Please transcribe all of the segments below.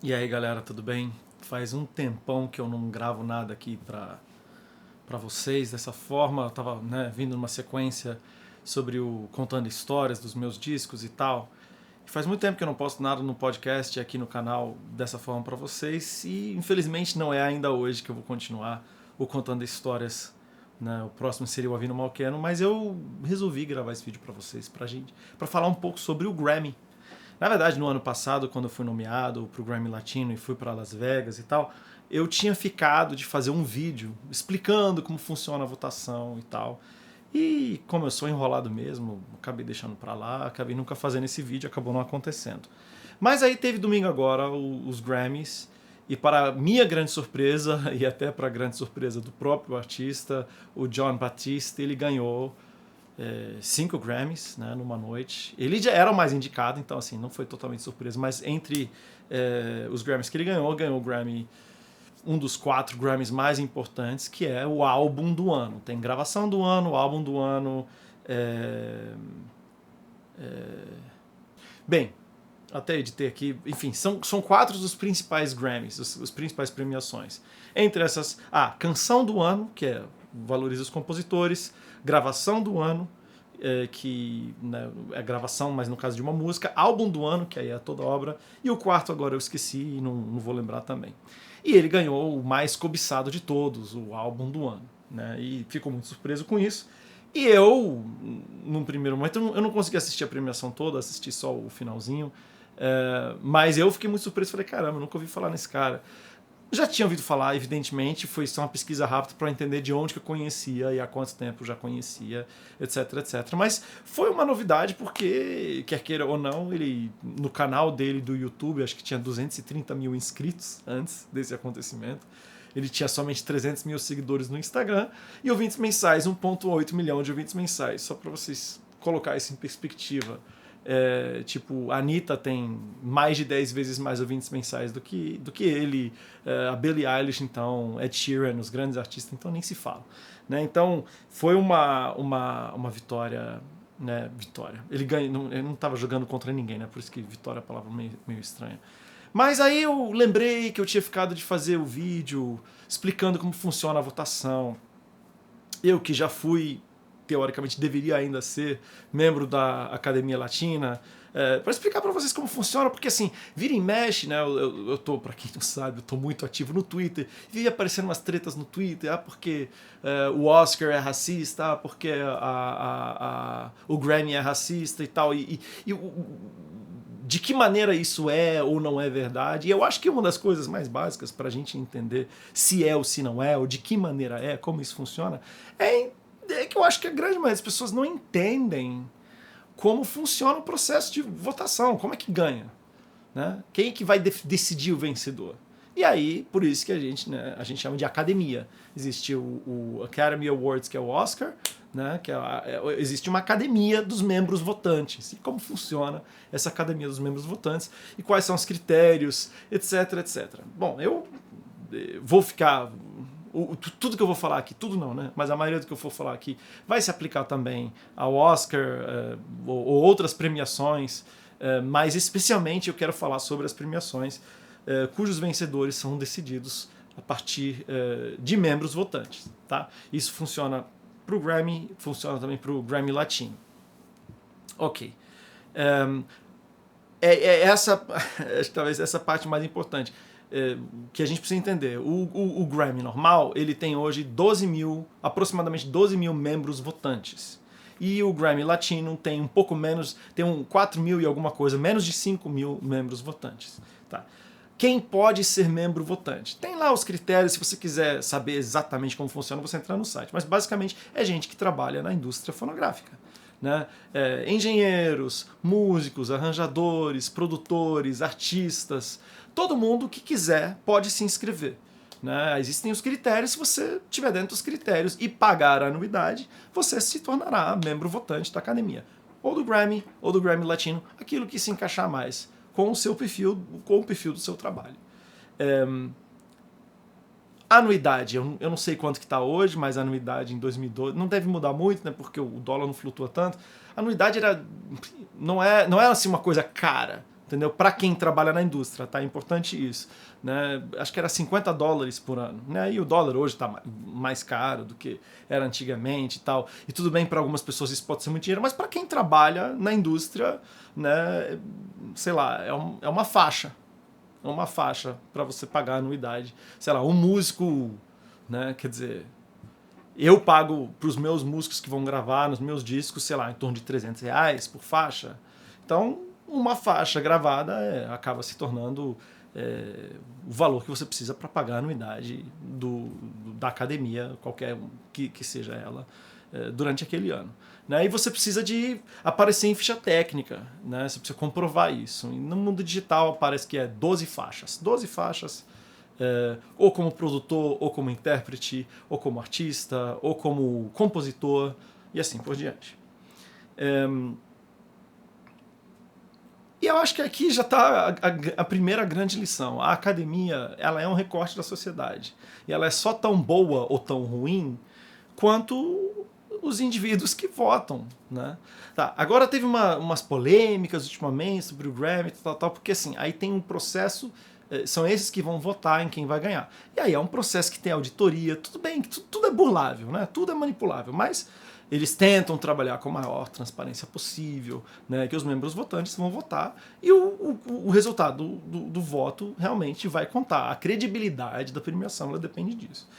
E aí galera, tudo bem? Faz um tempão que eu não gravo nada aqui pra vocês dessa forma. Eu tava vindo numa sequência sobre o contando histórias dos meus discos e tal. E faz muito tempo que eu não posto nada no podcast aqui no canal dessa forma pra vocês. E infelizmente não é ainda hoje que eu vou continuar o contando histórias. Né? O próximo seria o Avino Malqueno, mas eu resolvi gravar esse vídeo pra vocês, pra falar um pouco sobre o Grammy. Na verdade, no ano passado, quando eu fui nomeado pro Grammy Latino e fui para Las Vegas e tal, eu tinha ficado de fazer um vídeo explicando como funciona a votação e tal. E como eu sou enrolado mesmo, acabei deixando para lá, acabei nunca fazendo esse vídeo, acabou não acontecendo. Mas aí teve domingo agora os Grammys, e para minha grande surpresa, e até para a grande surpresa do próprio artista, o John Batiste, ele ganhou 5 Grammys, né, numa noite. Ele já era o mais indicado, então assim, não foi totalmente surpresa, mas entre os Grammys que ele ganhou o Grammy, um dos 4 Grammys mais importantes, que é o álbum do ano. Tem gravação do ano, álbum do ano. é, Bem, até editei aqui, enfim, são 4 dos principais Grammys, as principais premiações. Entre essas, canção do ano, que valoriza os compositores, gravação do ano, que né, é gravação, mas no caso de uma música, álbum do ano, que aí é toda obra, e o quarto agora eu esqueci e não vou lembrar também. E ele ganhou o mais cobiçado de todos, o álbum do ano, né, e ficou muito surpreso com isso. E eu, num primeiro momento, eu não consegui assistir a premiação toda, assisti só o finalzinho, mas eu fiquei muito surpreso, falei, caramba, eu nunca ouvi falar nesse cara. Já tinha ouvido falar, evidentemente, foi só uma pesquisa rápida para entender de onde que eu conhecia e há quanto tempo eu já conhecia, etc, etc. Mas foi uma novidade porque, quer queira ou não, ele no canal dele do YouTube, acho que tinha 230 mil inscritos antes desse acontecimento. Ele tinha somente 300 mil seguidores no Instagram e ouvintes mensais, 1,8 milhão de ouvintes mensais. Só para vocês colocar isso em perspectiva. Tipo, a Anitta tem mais de 10 vezes mais ouvintes mensais do que ele, a Billie Eilish, então, Ed Sheeran, os grandes artistas, então nem se fala. Né? Então, foi uma vitória. Né? Vitória. Ele não estava jogando contra ninguém, né? Por isso que vitória é a palavra meio estranha. Mas aí eu lembrei que eu tinha ficado de fazer o vídeo explicando como funciona a votação. Eu que já fui, teoricamente deveria ainda ser, membro da Academia Latina, para explicar para vocês como funciona, porque assim, vira e mexe, né? Eu tô, para quem não sabe, eu tô muito ativo no Twitter, e aparecendo umas tretas no Twitter, porque o Oscar é racista, porque o Grammy é racista e tal, e de que maneira isso é ou não é verdade. E eu acho que uma das coisas mais básicas para a gente entender se é ou se não é, ou de que maneira é, como isso funciona, é que eu acho que a grande maioria das pessoas não entendem como funciona o processo de votação, como é que ganha. Né? Quem é que vai decidir o vencedor? E aí, por isso que a gente chama de academia. Existe o Academy Awards, que é o Oscar, né? Existe uma academia dos membros votantes. E como funciona essa academia dos membros votantes e quais são os critérios, etc, etc. Bom, eu vou ficar... tudo que eu vou falar aqui, tudo não, né? Mas a maioria do que eu for falar aqui vai se aplicar também ao Oscar ou outras premiações, mas especialmente eu quero falar sobre as premiações cujos vencedores são decididos a partir de membros votantes. Tá? Isso funciona para o Grammy, funciona também para o Grammy Latino. Ok. Talvez essa parte mais importante que a gente precisa entender. O Grammy normal, ele tem hoje aproximadamente 12 mil membros votantes. E o Grammy Latino tem um pouco menos, tem 4 mil e alguma coisa, menos de 5 mil membros votantes. Tá? Quem pode ser membro votante? Tem lá os critérios, se você quiser saber exatamente como funciona, você entra no site. Mas basicamente é gente que trabalha na indústria fonográfica. Né? Engenheiros, músicos, arranjadores, produtores, artistas, todo mundo que quiser pode se inscrever. Né? Existem os critérios, se você estiver dentro dos critérios e pagar a anuidade, você se tornará membro votante da academia. Ou do Grammy Latino, aquilo que se encaixar mais com o seu perfil, com o perfil do seu trabalho. A anuidade, eu não sei quanto que está hoje, mas a anuidade em 2012 não deve mudar muito, né, porque o dólar não flutua tanto. A anuidade não é assim uma coisa cara. entendeu? Para quem trabalha na indústria, tá? É importante isso, né? Acho que era $50 por ano, né? E o dólar hoje está mais caro do que era antigamente e tal. E tudo bem, para algumas pessoas isso pode ser muito dinheiro, mas para quem trabalha na indústria, né, sei lá, é uma faixa. É uma faixa para você pagar a anuidade. Sei lá, um músico, né, quer dizer, eu pago para os meus músicos que vão gravar nos meus discos, sei lá, em torno de R$ 300 por faixa. Então, uma faixa gravada acaba se tornando o valor que você precisa para pagar a anuidade da academia, qualquer que seja ela, durante aquele ano. Né? E você precisa de aparecer em ficha técnica, né? Você precisa comprovar isso. E no mundo digital parece que é 12 faixas. 12 faixas, ou como produtor, ou como intérprete, ou como artista, ou como compositor, e assim por diante. E eu acho que aqui já está a primeira grande lição. A academia, ela é um recorte da sociedade. E ela é só tão boa ou tão ruim quanto os indivíduos que votam, né? Tá, agora teve umas polêmicas ultimamente sobre o Grammy, tal, porque assim, aí tem um processo, são esses que vão votar em quem vai ganhar. E aí é um processo que tem auditoria, tudo bem, tudo é burlável, né? Tudo é manipulável, mas eles tentam trabalhar com a maior transparência possível, né, que os membros votantes vão votar e o resultado do voto realmente vai contar. A credibilidade da premiação ela depende disso.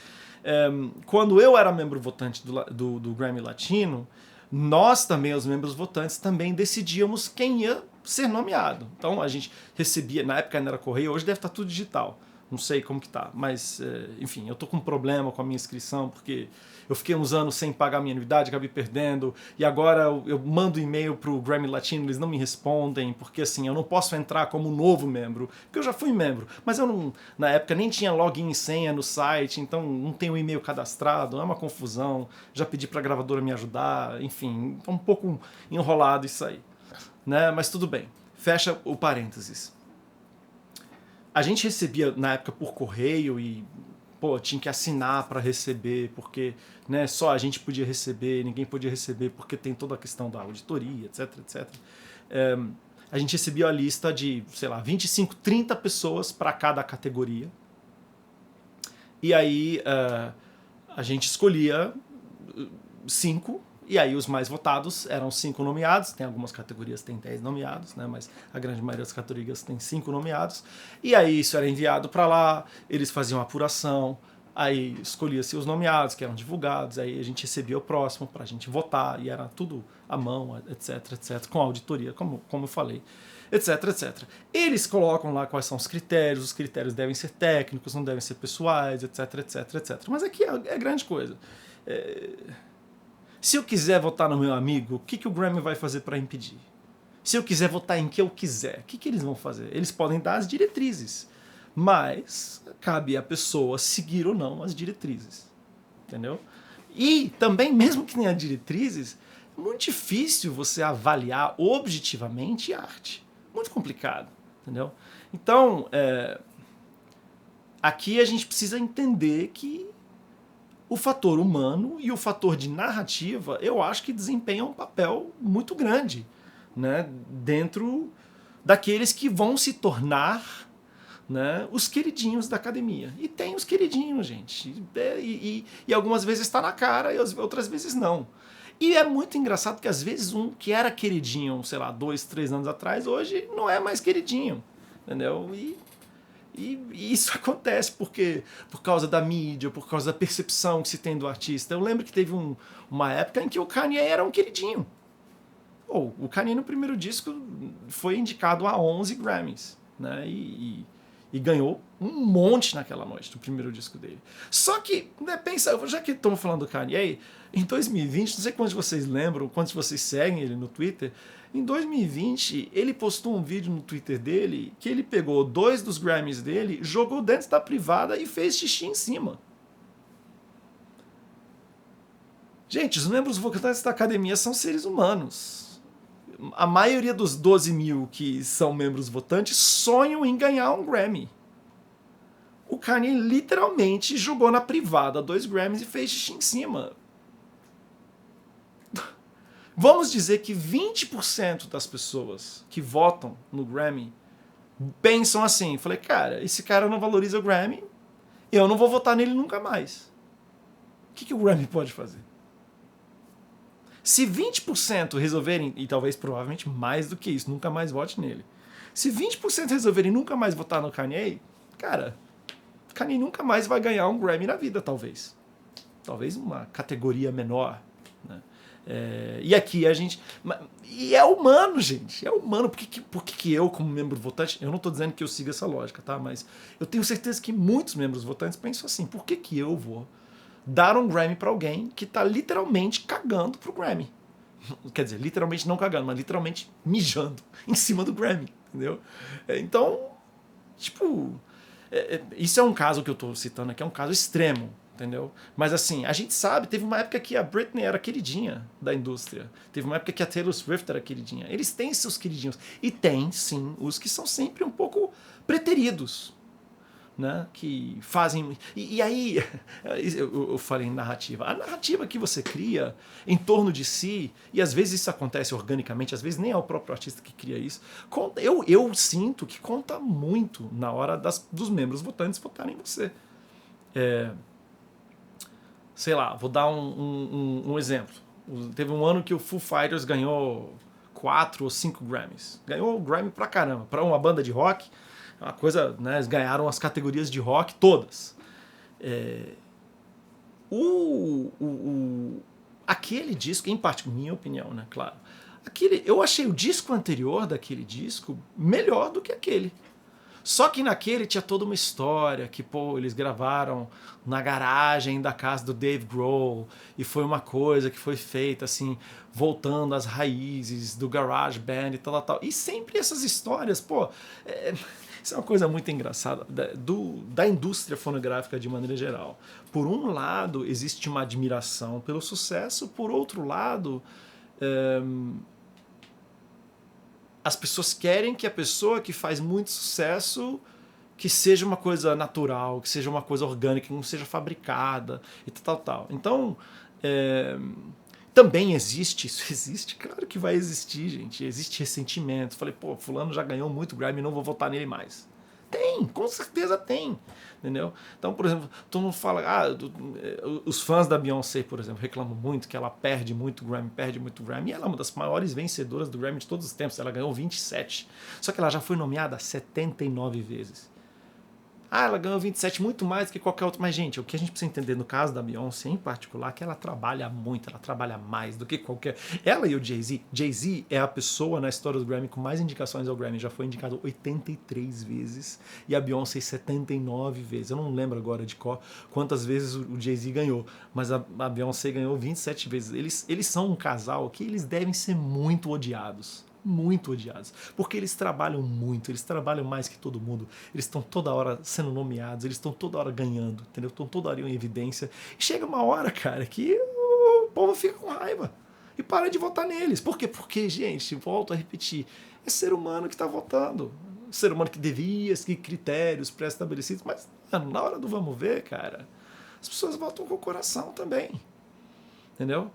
Quando eu era membro votante do Grammy Latino, nós também, os membros votantes, também decidíamos quem ia ser nomeado. Então a gente recebia, na época ainda era correio, hoje deve estar tudo digital. Não sei como que tá, mas enfim, eu tô com um problema com a minha inscrição, porque eu fiquei uns anos sem pagar minha anuidade, acabei perdendo, e agora eu mando e-mail pro Grammy Latino, eles não me respondem, porque assim, eu não posso entrar como novo membro, porque eu já fui membro, mas eu não, na época nem tinha login e senha no site, então não tenho e-mail cadastrado, é uma confusão, já pedi pra gravadora me ajudar, enfim, tá um pouco enrolado isso aí, né? Mas tudo bem, fecha o parênteses. A gente recebia na época por correio e tinha que assinar para receber, porque né, só a gente podia receber, ninguém podia receber, porque tem toda a questão da auditoria, etc, etc. A gente recebia a lista de, sei lá, 25, 30 pessoas para cada categoria. E aí a gente escolhia 5. E aí os mais votados eram 5 nomeados, tem algumas categorias que tem 10 nomeados, né, mas a grande maioria das categorias tem 5 nomeados. E aí isso era enviado para lá, eles faziam a apuração, aí escolhia-se os nomeados que eram divulgados, aí a gente recebia o próximo para a gente votar, e era tudo à mão, etc, etc, com auditoria, como eu falei, etc, etc. Eles colocam lá quais são os critérios devem ser técnicos, não devem ser pessoais, etc, etc, etc. Mas aqui é grande coisa. Se eu quiser votar no meu amigo, o que o Grammy vai fazer para impedir? Se eu quiser votar em que eu quiser, o que eles vão fazer? Eles podem dar as diretrizes, mas cabe à pessoa seguir ou não as diretrizes, entendeu? E também, mesmo que tenha diretrizes, é muito difícil você avaliar objetivamente arte. Muito complicado, entendeu? Então, aqui a gente precisa entender que o fator humano e o fator de narrativa, eu acho que desempenham um papel muito grande, né, dentro daqueles que vão se tornar, né, os queridinhos da academia. E tem os queridinhos, gente. E algumas vezes está na cara e outras vezes não. E é muito engraçado que às vezes um que era queridinho, sei lá, 2, 3 anos atrás, hoje não é mais queridinho, entendeu? E isso acontece por causa da mídia, por causa da percepção que se tem do artista. Eu lembro que teve uma época em que o Kanye era um queridinho. O Kanye no primeiro disco foi indicado a 11 Grammys, né? E ganhou um monte naquela noite do primeiro disco dele. Só que, né, pensa, já que estamos falando do Kanye, em 2020, não sei quantos de vocês lembram, quantos de vocês seguem ele no Twitter, em 2020 ele postou um vídeo no Twitter dele que ele pegou 2 dos Grammys dele, jogou dentro da privada e fez xixi em cima. Gente, os membros votantes da academia são seres humanos. A maioria dos 12 mil que são membros votantes sonham em ganhar um Grammy. O Kanye literalmente jogou na privada 2 Grammys e fez xixi em cima. Vamos dizer que 20% das pessoas que votam no Grammy pensam assim, falei, cara, esse cara não valoriza o Grammy, eu não vou votar nele nunca mais. O que o Grammy pode fazer? Se 20% resolverem, e talvez provavelmente mais do que isso, nunca mais vote nele. Se 20% resolverem nunca mais votar no Kanye, cara, Kanye nunca mais vai ganhar um Grammy na vida, talvez. Talvez uma categoria menor. Né? E aqui a gente... E é humano, gente. É humano. Por que eu, como membro votante... Eu não estou dizendo que eu siga essa lógica, tá? Mas eu tenho certeza que muitos membros votantes pensam assim. Por que eu vou dar um Grammy para alguém que está literalmente cagando pro Grammy? Quer dizer, literalmente não cagando, mas literalmente mijando em cima do Grammy. Entendeu? Então, tipo... Isso é um caso que eu estou citando aqui. É um caso extremo. Entendeu? Mas assim, a gente sabe, teve uma época que a Britney era queridinha da indústria. Teve uma época que a Taylor Swift era queridinha. Eles têm seus queridinhos. E tem, sim, os que são sempre um pouco preteridos. Né? Que fazem... E aí, eu falei em narrativa. A narrativa que você cria em torno de si, e às vezes isso acontece organicamente, às vezes nem é o próprio artista que cria isso, eu sinto que conta muito na hora dos membros votantes votarem em você. Sei lá, vou dar um exemplo. Teve um ano que o Foo Fighters ganhou 4 ou 5 Grammys. Ganhou o Grammy pra caramba. Pra uma banda de rock, uma coisa, né? Eles ganharam as categorias de rock todas. Aquele disco, em parte, minha opinião, né? Claro. Eu achei o disco anterior daquele disco melhor do que aquele. Só que naquele tinha toda uma história que, pô, eles gravaram na garagem da casa do Dave Grohl e foi uma coisa que foi feita, assim, voltando às raízes do garage band e tal. E sempre essas histórias, pô, isso é uma coisa muito engraçada da indústria fonográfica de maneira geral. Por um lado, existe uma admiração pelo sucesso, por outro lado... as pessoas querem que a pessoa que faz muito sucesso que seja uma coisa natural, que seja uma coisa orgânica, que não seja fabricada e tal. Então, também existe, isso existe, claro que vai existir, gente. Existe ressentimento. Falei, pô, fulano já ganhou muito Grammy, não vou votar nele mais. Tem, com certeza tem. Entendeu? Então, por exemplo, todo mundo fala, os fãs da Beyoncé, por exemplo, reclamam muito que ela perde muito Grammy, e ela é uma das maiores vencedoras do Grammy de todos os tempos, ela ganhou 27. Só que ela já foi nomeada 79 vezes. Ela ganhou 27, muito mais do que qualquer outro. Mas, gente, o que a gente precisa entender no caso da Beyoncé, em particular, é que ela trabalha muito, ela trabalha mais do que qualquer... Ela e o Jay-Z. Jay-Z é a pessoa na história do Grammy com mais indicações ao Grammy. Já foi indicado 83 vezes e a Beyoncé 79 vezes. Eu não lembro agora de quantas vezes o Jay-Z ganhou, mas a Beyoncé ganhou 27 vezes. Eles são um casal que eles devem ser muito odiados. Muito odiados, porque eles trabalham muito, eles trabalham mais que todo mundo, eles estão toda hora sendo nomeados, eles estão toda hora ganhando, entendeu? Estão toda hora em evidência, e chega uma hora, cara, que o povo fica com raiva e para de votar neles. Por quê? Porque, gente, volto a repetir, é ser humano que está votando, ser humano que devia seguir critérios pré-estabelecidos, mas mano, na hora do vamos ver, cara, as pessoas votam com o coração também, entendeu?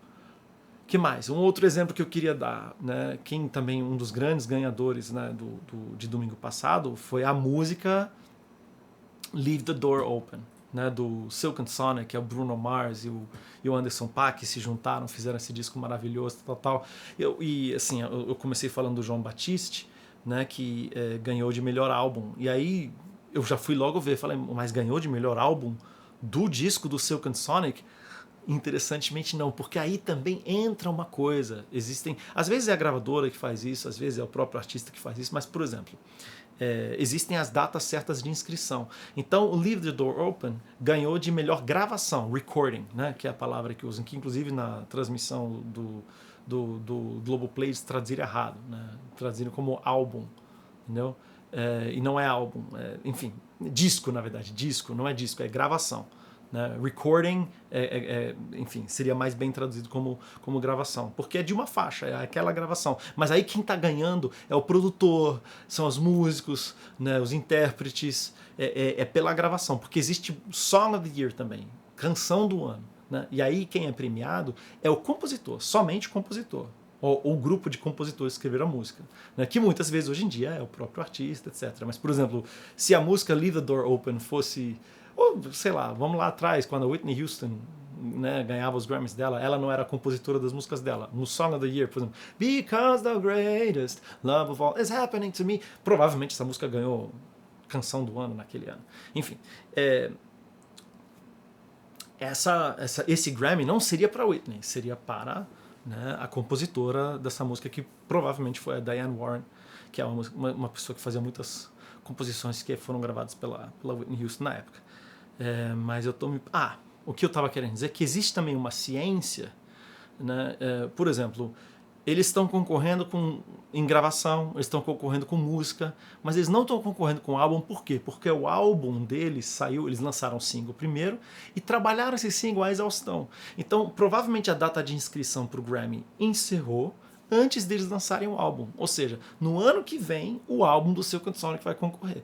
Que mais? Um outro exemplo que eu queria dar, né? Quem também um dos grandes ganhadores, né, de domingo passado foi a música Leave the Door Open, né, do Silk and Sonic, que é o Bruno Mars e o Anderson .Paak, que se juntaram, fizeram esse disco maravilhoso, tal. E assim, eu comecei falando do João Batiste, né, que ganhou de melhor álbum. E aí eu já fui logo ver, falei, mas ganhou de melhor álbum do disco do Silk and Sonic? Interessantemente não, porque aí também entra uma coisa. Às vezes é a gravadora que faz isso, às vezes é o próprio artista que faz isso, mas, por exemplo, existem as datas certas de inscrição. Então, o Leave the Door Open ganhou de melhor gravação, recording, né, que é a palavra que usam, que inclusive na transmissão do Globoplay eles traduziram errado, né, traduziram como álbum, entendeu? E não é álbum, enfim, disco, na verdade, disco, não é disco, é gravação. Né? Recording, enfim, seria mais bem traduzido como gravação, porque é de uma faixa, é aquela gravação. Mas aí quem está ganhando é o produtor, são os músicos, né, os intérpretes, é pela gravação, porque existe Song of the Year também, canção do ano. Né? E aí quem é premiado é o compositor, somente o compositor. ou o grupo de compositores que escreveram a música, né? Que muitas vezes hoje em dia é o próprio artista, etc. Mas, por exemplo, se a música Leave the Door Open fosse, ou sei lá, vamos lá atrás, quando a Whitney Houston, né, ganhava os Grammys dela, ela não era a compositora das músicas dela. No Song of the Year, por exemplo, Because the greatest love of all is happening to me. Provavelmente essa música ganhou canção do ano naquele ano. Enfim, esse Grammy não seria para Whitney, seria para, né, a compositora dessa música, que provavelmente foi a Diane Warren, que é uma pessoa que fazia muitas composições que foram gravadas pela Whitney Houston na época. Mas eu tô me... o que eu estava querendo dizer é que existe também uma ciência, né? Por exemplo, eles estão concorrendo em gravação, eles estão concorrendo com música, mas eles não estão concorrendo com álbum. Por quê? Porque o álbum deles saiu, eles lançaram um single primeiro e trabalharam esse single à exaustão. Então, provavelmente a data de inscrição para o Grammy encerrou antes deles lançarem o álbum. Ou seja, no ano que vem, o álbum do Silk & Sonic vai concorrer.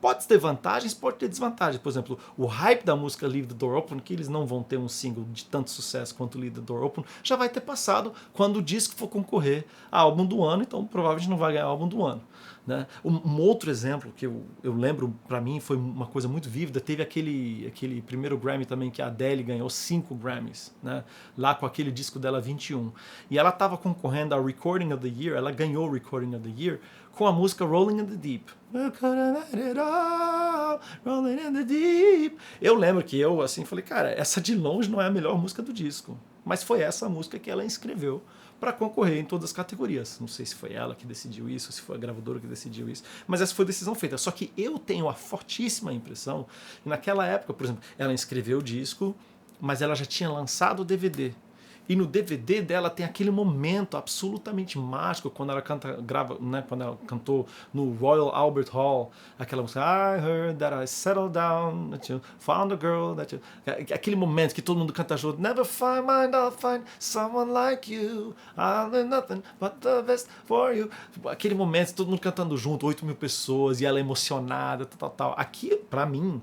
Pode ter vantagens, pode ter desvantagens. Por exemplo, o hype da música Leave the Door Open, que eles não vão ter um single de tanto sucesso quanto Leave the Door Open, já vai ter passado quando o disco for concorrer a álbum do ano, então provavelmente não vai ganhar álbum do ano, né? Um outro exemplo que eu lembro, para mim, foi uma coisa muito vívida, teve aquele primeiro Grammy também, que a Adele ganhou 5 Grammys, né? Lá com aquele disco dela 21. E ela estava concorrendo ao Recording of the Year, ela ganhou o Recording of the Year com a música Rolling in the Deep. Rolling in the Deep. Eu lembro que eu assim falei, cara, essa de longe não é a melhor música do disco, mas foi essa música que ela escreveu para concorrer em todas as categorias. Não sei se foi ela que decidiu isso, se foi a gravadora que decidiu isso, mas essa foi a decisão feita. Só que eu tenho a fortíssima impressão que naquela época, por exemplo, ela escreveu o disco, mas ela já tinha lançado o DVD. E no DVD dela tem aquele momento absolutamente mágico quando ela grava, né, quando ela cantou no Royal Albert Hall, aquela música I heard that I settled down, that you found a girl, that you... Aquele momento que todo mundo canta junto, Never find mine, I'll find someone like you, I'll do nothing but the best for you. Aquele momento, todo mundo cantando junto, 8.000 pessoas, e ela emocionada, tal. Aqui, pra mim,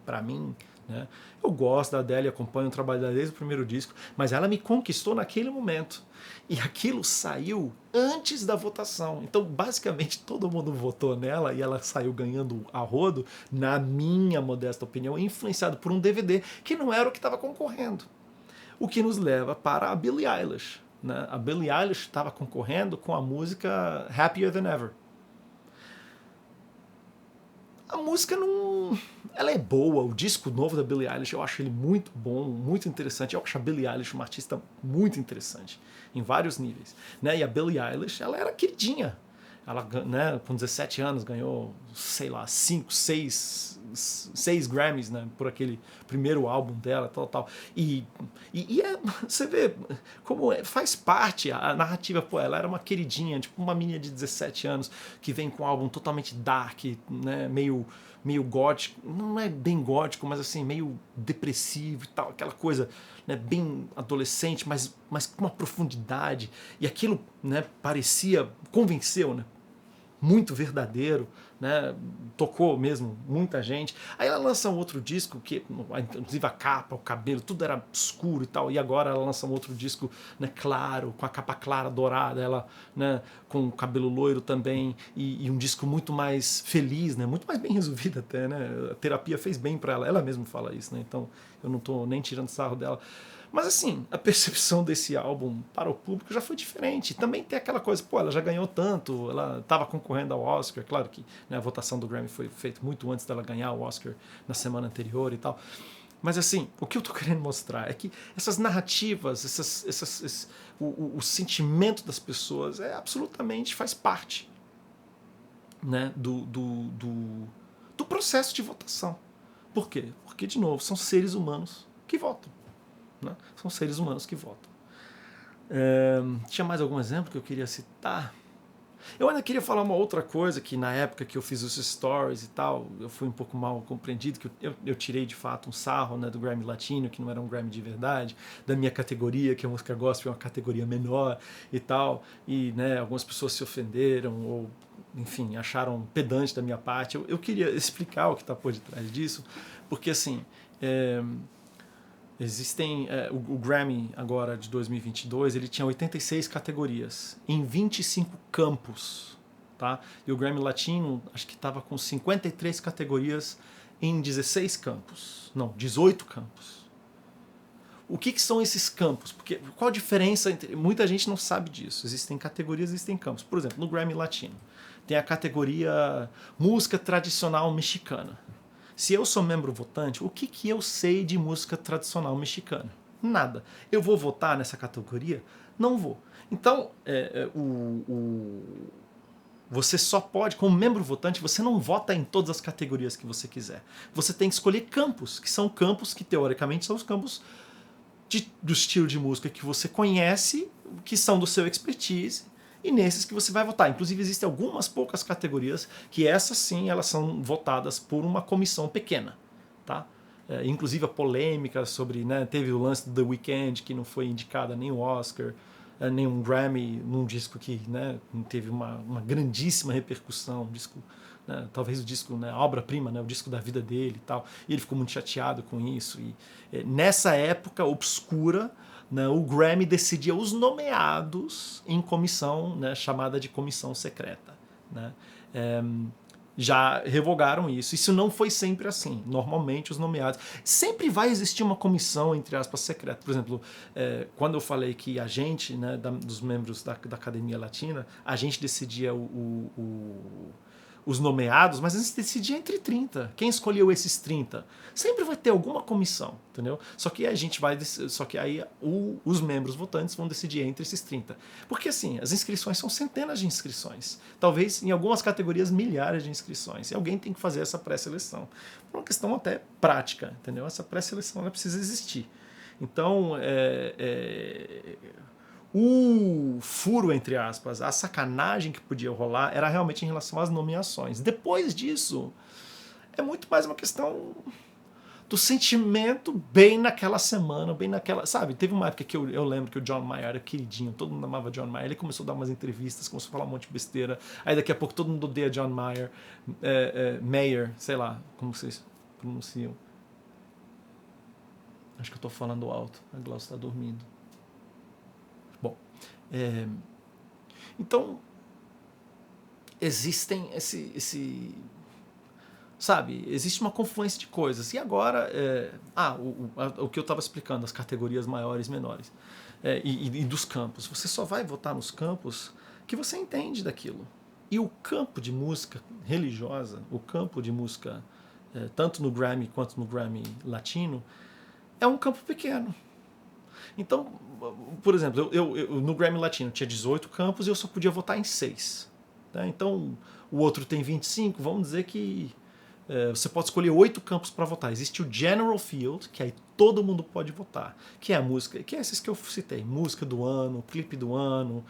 né? Eu gosto da Adele, acompanho o trabalho dela desde o primeiro disco, mas ela me conquistou naquele momento. E aquilo saiu antes da votação. Então, basicamente, todo mundo votou nela e ela saiu ganhando a rodo, na minha modesta opinião, influenciado por um DVD que não era o que estava concorrendo. O que nos leva para a Billie Eilish, né? A Billie Eilish estava concorrendo com a música Happier Than Ever. A música não... Ela é boa, o disco novo da Billie Eilish eu acho ele muito bom, muito interessante. Eu acho a Billie Eilish uma artista muito interessante, em vários níveis, né? E a Billie Eilish, ela era queridinha. Ela, né, com 17 anos ganhou, sei lá, 5, 6 Grammys, né, por aquele primeiro álbum dela, tal. E você vê como faz parte a narrativa. Pô, ela era uma queridinha, tipo uma menina de 17 anos que vem com um álbum totalmente dark, né, meio gótico, não é bem gótico, mas assim, meio depressivo e tal, aquela coisa, né, bem adolescente, mas com uma profundidade. E aquilo, né, convenceu, né? Muito verdadeiro, né? Tocou mesmo muita gente. Aí ela lança um outro disco que, inclusive a capa, o cabelo, tudo era escuro e tal. E agora ela lança um outro disco, né, claro, com a capa clara, dourada, ela, né, com o cabelo loiro também, e um disco muito mais feliz, né? Muito mais bem resolvido até, né? A terapia fez bem para ela. Ela mesma fala isso, né? Então eu não tô nem tirando sarro dela. Mas assim, a percepção desse álbum para o público já foi diferente. Também tem aquela coisa, pô, ela já ganhou tanto, ela estava concorrendo ao Oscar, claro que, né, a votação do Grammy foi feita muito antes dela ganhar o Oscar na semana anterior e tal. Mas assim, o que eu estou querendo mostrar é que essas narrativas, o sentimento das pessoas absolutamente faz parte, né, do processo de votação. Por quê? Porque, de novo, são seres humanos que votam. Né? São seres humanos que votam. Tinha mais algum exemplo que eu queria citar? Eu ainda queria falar uma outra coisa, que na época que eu fiz os stories e tal, eu fui um pouco mal compreendido, que eu tirei de fato um sarro, né, do Grammy Latino, que não era um Grammy de verdade, da minha categoria, que a música gospel é uma categoria menor e tal, e, né, algumas pessoas se ofenderam ou, enfim, acharam pedante da minha parte. Eu, queria explicar o que está por detrás disso, porque assim... Existem, o Grammy agora de 2022, ele tinha 86 categorias em 25 campos, tá? E o Grammy Latino, acho que estava com 53 categorias em 16 campos. Não, 18 campos. O que são esses campos? Porque qual a diferença entre... Muita gente não sabe disso. Existem categorias, existem campos. Por exemplo, no Grammy Latino, tem a categoria música tradicional mexicana. Se eu sou membro votante, o que eu sei de música tradicional mexicana? Nada. Eu vou votar nessa categoria? Não vou. Então, você só pode, como membro votante, você não vota em todas as categorias que você quiser. Você tem que escolher campos, que são campos que, teoricamente, são os campos do estilo de música que você conhece, que são do seu expertise, e nesses que você vai votar. Inclusive, existem algumas poucas categorias que essas sim, elas são votadas por uma comissão pequena. Tá? Inclusive a polêmica sobre, né, teve o lance do The Weeknd, que não foi indicada nem o Oscar, nem um Grammy, num disco que, né, teve uma grandíssima repercussão, um disco, né, talvez o disco, né, a obra-prima, né, o disco da vida dele e tal, e ele ficou muito chateado com isso. E nessa época obscura, né, o Grammy decidia os nomeados em comissão, né, chamada de comissão secreta. Né? Já revogaram isso. Isso não foi sempre assim. Normalmente os nomeados... Sempre vai existir uma comissão, entre aspas, secreta. Por exemplo, quando eu falei que a gente, né, dos membros da Academia Latina, a gente decidia os nomeados, mas a gente decidia entre 30. Quem escolheu esses 30? Sempre vai ter alguma comissão, entendeu? Só que aí os membros votantes vão decidir entre esses 30. Porque assim, as inscrições são centenas de inscrições. Talvez em algumas categorias milhares de inscrições. E alguém tem que fazer essa pré-seleção. Por uma questão até prática, entendeu? Essa pré-seleção ela precisa existir. Então, o furo, entre aspas, a sacanagem que podia rolar era realmente em relação às nomeações. Depois disso, é muito mais uma questão do sentimento bem naquela semana, bem naquela... Sabe, teve uma época que eu lembro que o John Mayer era queridinho, todo mundo amava John Mayer, ele começou a dar umas entrevistas, começou a falar um monte de besteira, aí daqui a pouco todo mundo odeia John Mayer, Mayer, sei lá, como vocês pronunciam. Acho que eu tô falando alto, a Glaucia está dormindo. Bom, então existem sabe, existe uma confluência de coisas. E agora, o que eu estava explicando, as categorias maiores e menores, e dos campos. Você só vai votar nos campos que você entende daquilo. E o campo de música religiosa, o campo de música, tanto no Grammy quanto no Grammy Latino, é um campo pequeno. Então, por exemplo, eu no Grammy Latino tinha 18 campos e eu só podia votar em 6. Tá? Então, o outro tem 25, vamos dizer que você pode escolher 8 campos para votar. Existe o General Field, que aí todo mundo pode votar, que é a música, que é esses que eu citei, música do ano, clipe do ano,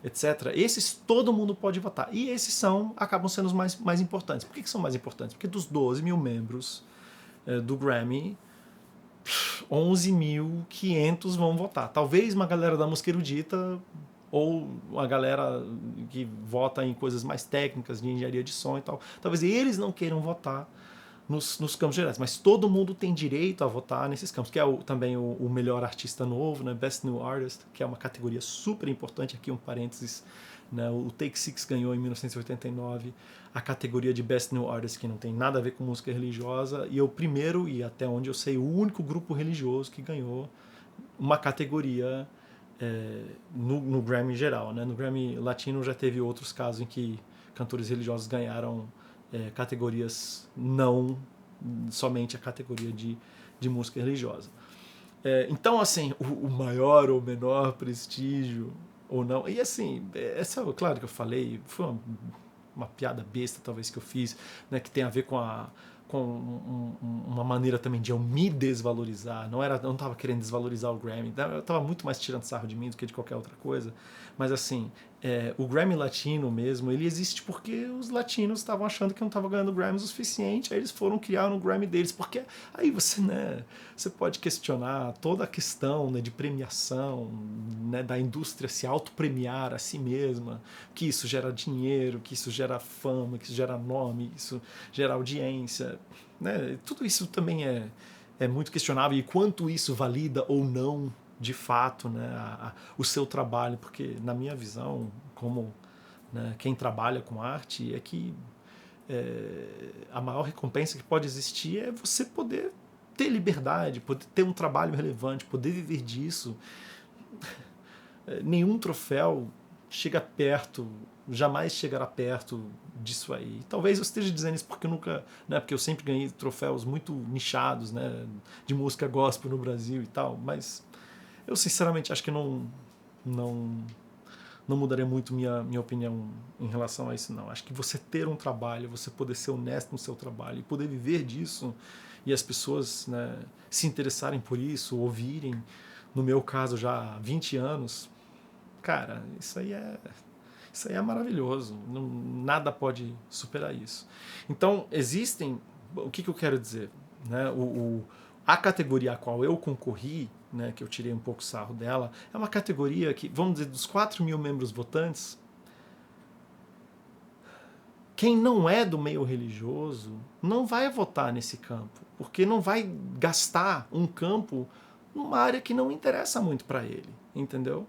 etc. Esses todo mundo pode votar. E esses acabam sendo os mais importantes. Por que são mais importantes? Porque dos 12 mil membros do Grammy, 11.500 vão votar. Talvez uma galera da música erudita ou a galera que vota em coisas mais técnicas de engenharia de som e tal, talvez eles não queiram votar nos campos gerais, mas todo mundo tem direito a votar nesses campos, que é também o melhor artista novo, né? Best New Artist, que é uma categoria super importante, aqui um parênteses, né? O Take Six ganhou em 1989 a categoria de Best New Artist, que não tem nada a ver com música religiosa, e o primeiro, e até onde eu sei, o único grupo religioso que ganhou uma categoria no Grammy geral. Né? No Grammy Latino já teve outros casos em que cantores religiosos ganharam categorias, não somente a categoria de música religiosa. Então, assim, o maior ou menor prestígio ou não, e assim, claro que eu falei, foi uma piada besta talvez que eu fiz, né, que tem a ver com uma maneira também de eu me desvalorizar. Eu não estava querendo desvalorizar o Grammy, eu estava muito mais tirando sarro de mim do que de qualquer outra coisa. Mas assim, o Grammy Latino mesmo, ele existe porque os latinos estavam achando que não estavam ganhando Grammys o suficiente, aí eles foram criar um Grammy deles, porque aí você pode questionar toda a questão, né, de premiação, né, da indústria se autopremiar a si mesma, que isso gera dinheiro, que isso gera fama, que isso gera nome, que isso gera audiência, né? Tudo isso também é muito questionável, e quanto isso valida ou não, de fato, né, o seu trabalho, porque na minha visão, como, né, quem trabalha com arte, é que a maior recompensa que pode existir é você poder ter liberdade, poder ter um trabalho relevante, poder viver disso. Nenhum troféu chega perto, jamais chegará perto disso aí. Talvez eu esteja dizendo isso porque eu nunca, né, porque eu sempre ganhei troféus muito nichados, né, de música gospel no Brasil e tal, mas eu sinceramente acho que não não mudaria muito minha opinião em relação a isso, não. Acho que você ter um trabalho, você poder ser honesto no seu trabalho e poder viver disso, e as pessoas, né, se interessarem por isso, ouvirem, no meu caso já há 20 anos, cara, isso aí é maravilhoso. Não, nada pode superar isso. Então, existem. O que eu quero dizer? Né? A categoria a qual eu concorri, né, que eu tirei um pouco sarro dela, é uma categoria que, vamos dizer, dos 4.000 membros votantes, quem não é do meio religioso não vai votar nesse campo, porque não vai gastar um campo numa área que não interessa muito para ele, entendeu?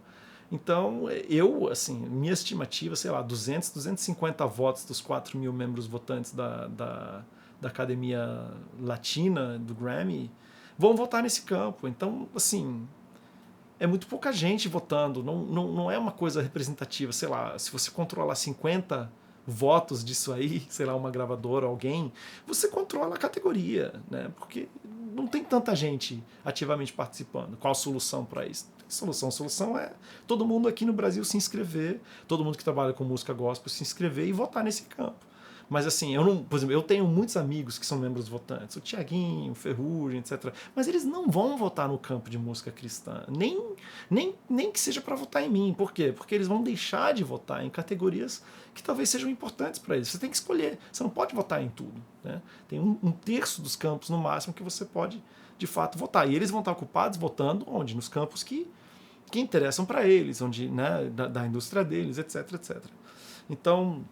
Então, eu, assim, minha estimativa, sei lá, 200, 250 votos dos 4.000 membros votantes da Academia Latina, do Grammy, vão votar nesse campo. Então, assim, é muito pouca gente votando, não é uma coisa representativa. Sei lá, se você controlar 50 votos disso aí, sei lá, uma gravadora, alguém, você controla a categoria, né? Porque não tem tanta gente ativamente participando. Qual a solução para isso? Solução. A solução é todo mundo aqui no Brasil se inscrever, todo mundo que trabalha com música gospel se inscrever e votar nesse campo. Mas assim, eu não, por exemplo, eu tenho muitos amigos que são membros votantes, o Tiaguinho, o Ferrugem, etc. Mas eles não vão votar no campo de música cristã, nem que seja para votar em mim. Por quê? Porque eles vão deixar de votar em categorias que talvez sejam importantes para eles. Você tem que escolher, você não pode votar em tudo, né? Tem um terço dos campos no máximo que você pode de fato votar. E eles vão estar ocupados votando onde? Nos campos que interessam para eles, onde, né, da indústria deles, etc, etc. Então,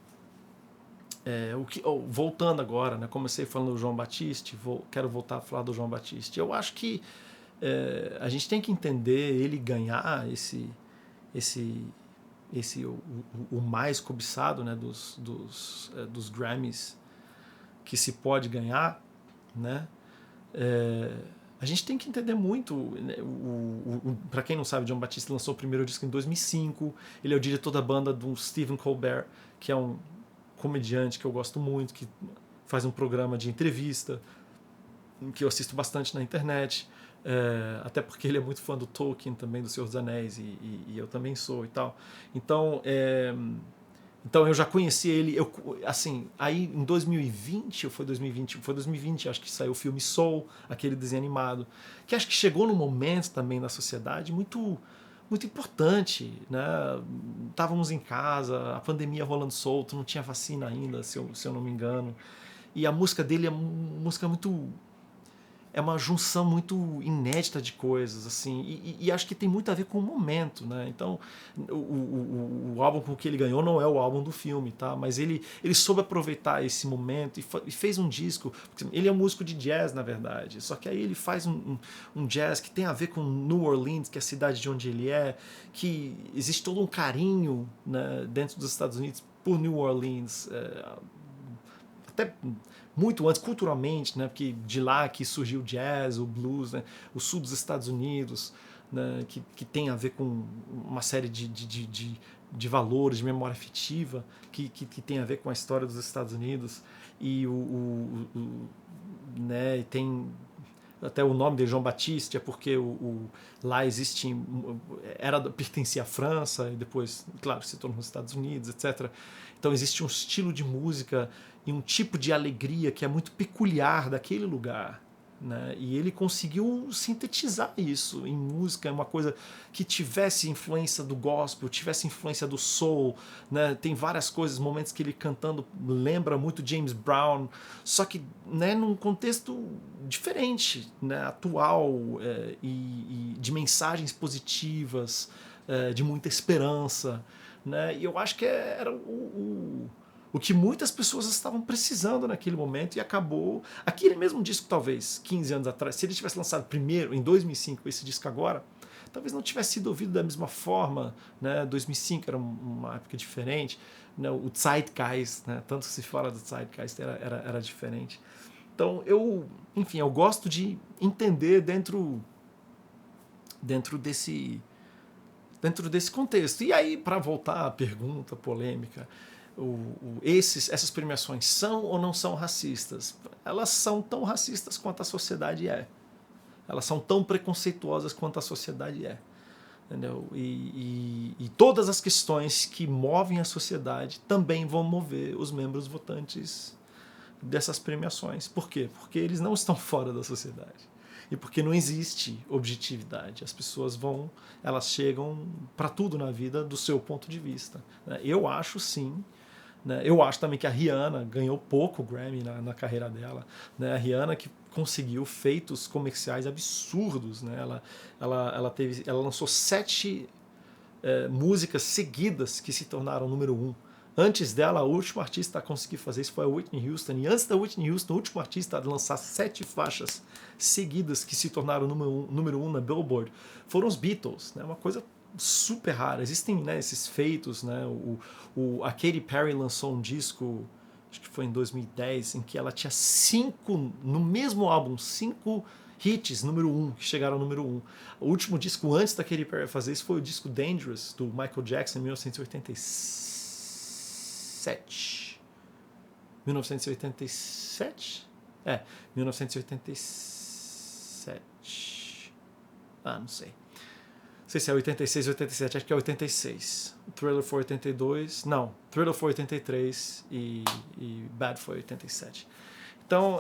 voltando agora, né, comecei falando do João Batiste, quero voltar a falar do João Batiste. Eu acho que a gente tem que entender ele ganhar esse o mais cobiçado, né, dos Grammys que se pode ganhar, né? A gente tem que entender muito, né, para quem não sabe, John Batiste lançou o primeiro disco em 2005. Ele é o diretor da banda do Stephen Colbert, que é um comediante que eu gosto muito, que faz um programa de entrevista que eu assisto bastante na internet, até porque ele é muito fã do Tolkien também, do Senhor dos Anéis, e eu também sou e tal. Então eu já conheci ele, assim, aí em 2020, ou foi 2020? Foi 2020, acho que saiu o filme Soul, aquele desenho animado, que acho que chegou num momento também na sociedade muito importante, né? Estávamos em casa, a pandemia rolando solto, não tinha vacina ainda, se eu não me engano, e a música dele é uma música muito, é uma junção muito inédita de coisas, assim, e acho que tem muito a ver com o momento, né? Então, o álbum com que ele ganhou não é o álbum do filme, tá? Mas ele soube aproveitar esse momento e fez um disco. Ele é um músico de jazz, na verdade, só que aí ele faz um jazz que tem a ver com New Orleans, que é a cidade de onde ele é, que existe todo um carinho, né, dentro dos Estados Unidos por New Orleans, até muito antes, culturalmente, né, porque de lá que surgiu o jazz, o blues, né, o sul dos Estados Unidos, né, que tem a ver com uma série de valores, de memória afetiva, que tem a ver com a história dos Estados Unidos, e né, tem até o nome de João Batiste, é porque lá existe, pertencia à França, e depois, claro, se tornou os Estados Unidos, etc. Então existe um estilo de música e um tipo de alegria que é muito peculiar daquele lugar, né? E ele conseguiu sintetizar isso em música, uma coisa que tivesse influência do gospel, tivesse influência do soul, né? Tem várias coisas, momentos que ele cantando lembra muito James Brown, só que, né, num contexto diferente, né, atual, e de mensagens positivas, de muita esperança, né? E eu acho que era O que muitas pessoas estavam precisando naquele momento e acabou... Aquele mesmo disco, talvez, 15 anos atrás, se ele tivesse lançado primeiro, em 2005, esse disco agora, talvez não tivesse sido ouvido da mesma forma, né? 2005 era uma época diferente, né? O Zeitgeist, né? Tanto que se fala do Zeitgeist, era diferente. Então, enfim, eu gosto de entender dentro desse contexto. E aí, para voltar à pergunta polêmica, essas premiações são ou não são racistas? Elas são tão racistas quanto a sociedade é. Elas são tão preconceituosas quanto a sociedade é. Entendeu? E todas as questões que movem a sociedade também vão mover os membros votantes dessas premiações. Por quê? Porque eles não estão fora da sociedade. E porque não existe objetividade. As pessoas elas chegam para tudo na vida do seu ponto de vista. Eu acho sim. Eu acho também que a Rihanna ganhou pouco Grammy na carreira dela. A Rihanna que conseguiu feitos comerciais absurdos. Ela lançou 7 músicas seguidas que se tornaram número 1. Antes dela, a última artista a conseguir fazer isso foi a Whitney Houston. E antes da Whitney Houston, o último artista a lançar 7 faixas seguidas que se tornaram número 1 na Billboard foram os Beatles. Uma coisa super rara. Existem esses feitos. A Katy Perry lançou um disco, acho que foi em 2010, em que ela tinha 5, no mesmo álbum, 5 hits número 1, que chegaram ao número 1. O último disco antes da Katy Perry fazer isso foi o disco Dangerous, do Michael Jackson, em 1987. 1987? 1987. Não sei. Não sei se é 86 ou 87, acho que é 86. O Thriller foi 82. Não, Thriller foi 83 e Bad foi 87. Então,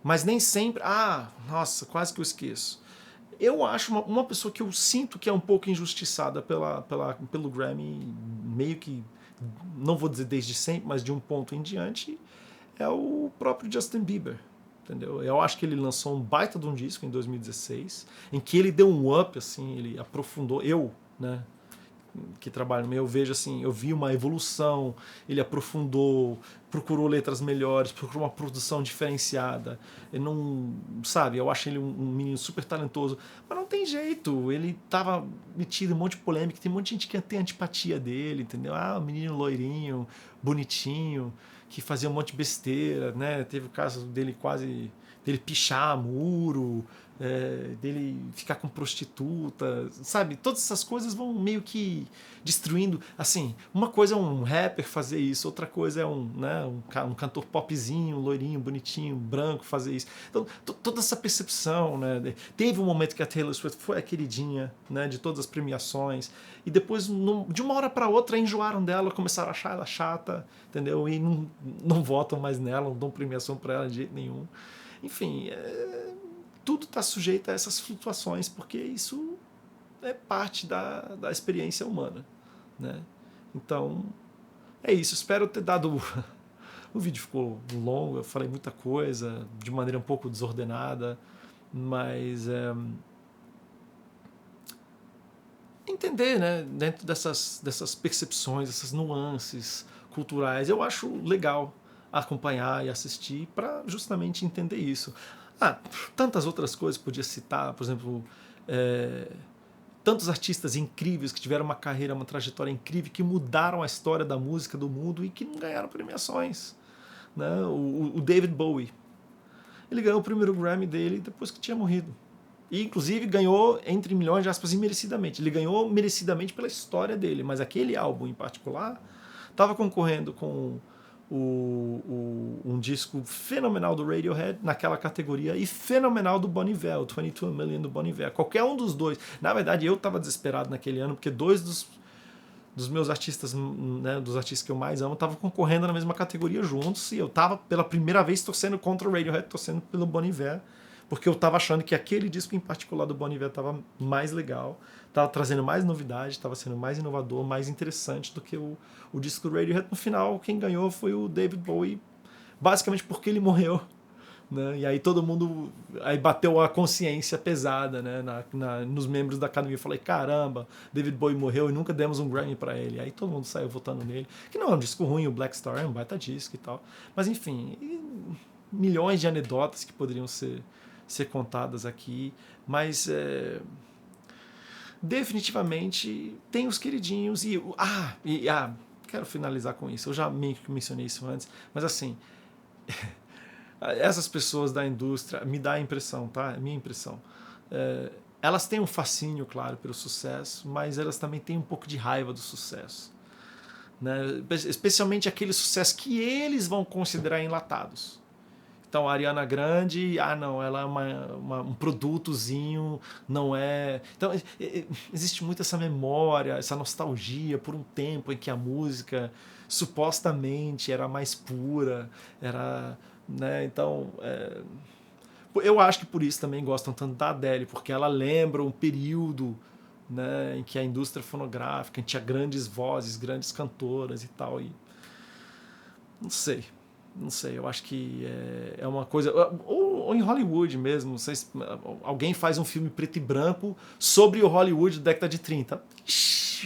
mas nem sempre... nossa, quase que eu esqueço. Eu acho uma pessoa que eu sinto que é um pouco injustiçada pelo Grammy, meio que, não vou dizer desde sempre, mas de um ponto em diante, é o próprio Justin Bieber. Entendeu? Eu acho que ele lançou um baita de um disco em 2016, em que ele deu um up, assim, ele aprofundou. Que trabalho no meio, eu vejo assim, eu vi uma evolução, ele aprofundou, procurou letras melhores, procurou uma produção diferenciada. Ele não, sabe, eu acho ele um menino super talentoso, mas não tem jeito, ele tava metido em um monte de polêmica, tem um monte de gente que tem antipatia dele, entendeu? O menino loirinho, bonitinho, que fazia um monte de besteira, né? Teve o caso dele dele pichar muro, dele ficar com prostituta, sabe? Todas essas coisas vão meio que destruindo. Assim, uma coisa é um rapper fazer isso, outra coisa é um cantor popzinho, loirinho, bonitinho, branco fazer isso. Então, toda essa percepção, né? Teve um momento que a Taylor Swift foi a queridinha, né, de todas as premiações, e depois, de uma hora para outra, enjoaram dela, começaram a achar ela chata, entendeu? E não votam mais nela, não dão premiação para ela de jeito nenhum. Enfim, tudo está sujeito a essas flutuações, porque isso é parte da experiência humana, né? Então, é isso. Espero ter dado... O vídeo ficou longo, eu falei muita coisa, de maneira um pouco desordenada, mas... entender, né, dentro dessas percepções, essas nuances culturais, eu acho legal acompanhar e assistir para justamente entender isso. Tantas outras coisas podia citar, por exemplo, tantos artistas incríveis que tiveram uma carreira, uma trajetória incrível, que mudaram a história da música do mundo e que não ganharam premiações, né? O David Bowie, ele ganhou o primeiro Grammy dele depois que tinha morrido. E, inclusive, ganhou, entre milhões de aspas, imerecidamente. Ele ganhou merecidamente pela história dele, mas aquele álbum em particular estava concorrendo com um disco fenomenal do Radiohead naquela categoria e fenomenal do Bon Iver, o 22 Million do Bon Iver. Qualquer um dos dois. Na verdade, eu estava desesperado naquele ano porque dois dos meus artistas, né, dos artistas que eu mais amo, estavam concorrendo na mesma categoria juntos e eu estava pela primeira vez torcendo contra o Radiohead, torcendo pelo Bon Iver, porque eu estava achando que aquele disco em particular do Bon Iver estava mais legal, estava trazendo mais novidade, estava sendo mais inovador, mais interessante do que o disco do Radiohead. No final, quem ganhou foi o David Bowie, basicamente porque ele morreu, né? E aí todo mundo, aí bateu a consciência pesada, né, nos membros da academia. Eu falei, caramba, David Bowie morreu e nunca demos um Grammy para ele. Aí todo mundo saiu votando nele, que não é um disco ruim, o Black Star é um baita disco e tal, mas enfim, milhões de anedotas que poderiam ser contadas aqui, mas definitivamente tem os queridinhos quero finalizar com isso. Eu já meio que mencionei isso antes, mas assim, essas pessoas da indústria, me dá a impressão, tá? É minha impressão. Elas têm um fascínio, claro, pelo sucesso, mas elas também têm um pouco de raiva do sucesso, né? Especialmente aquele sucesso que eles vão considerar enlatados. Então, a Ariana Grande, não, ela é um produtozinho, não é. Então, existe muito essa memória, essa nostalgia por um tempo em que a música supostamente era mais pura, era. Né? Então, eu acho que por isso também gostam tanto da Adele, porque ela lembra um período, né, em que a indústria fonográfica tinha grandes vozes, grandes cantoras e tal. E não sei. Não sei, eu acho que é uma coisa. Ou em Hollywood mesmo, não sei se alguém faz um filme preto e branco sobre o Hollywood da década de 30.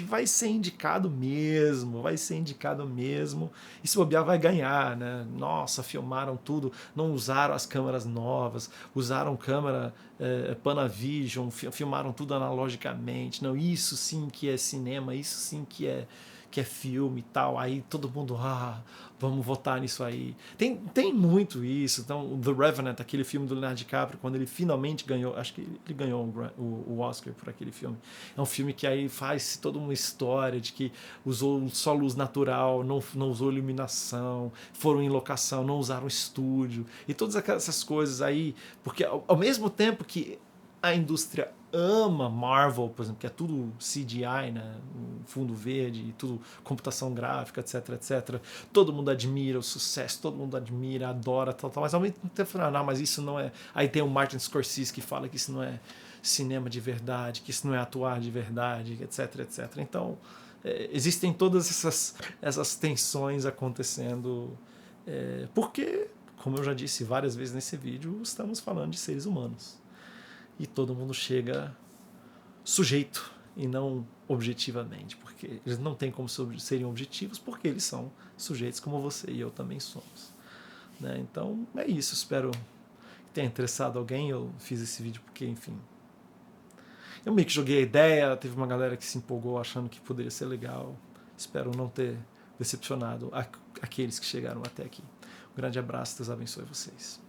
Vai ser indicado mesmo, vai ser indicado mesmo. E se bobear, vai ganhar, né? Nossa, filmaram tudo, não usaram as câmeras novas, usaram câmera Panavision, filmaram tudo analogicamente. Não, isso sim que é cinema, isso sim que é filme e tal. Aí todo mundo, vamos votar nisso aí. Tem muito isso. Então, The Revenant, aquele filme do Leonardo DiCaprio, quando ele finalmente ganhou, acho que ele ganhou o Oscar por aquele filme. É um filme que aí faz toda uma história de que usou só luz natural, não usou iluminação, foram em locação, não usaram estúdio, e todas essas coisas aí, porque ao mesmo tempo que a indústria ama Marvel, por exemplo, que é tudo CGI, né? Fundo verde, tudo computação gráfica, etc, etc. Todo mundo admira o sucesso, todo mundo admira, adora, tal, mas ao mesmo tempo, não, mas isso não é. Aí tem o Martin Scorsese que fala que isso não é cinema de verdade, que isso não é atuar de verdade, etc, etc. Então, existem todas essas tensões acontecendo, porque, como eu já disse várias vezes nesse vídeo, estamos falando de seres humanos. E todo mundo chega sujeito e não objetivamente, porque eles não têm como serem objetivos, porque eles são sujeitos como você e eu também somos, né? Então é isso, espero que tenha interessado alguém. Eu fiz esse vídeo porque, enfim, eu meio que joguei a ideia, teve uma galera que se empolgou achando que poderia ser legal. Espero não ter decepcionado aqueles que chegaram até aqui. Um grande abraço, Deus abençoe vocês.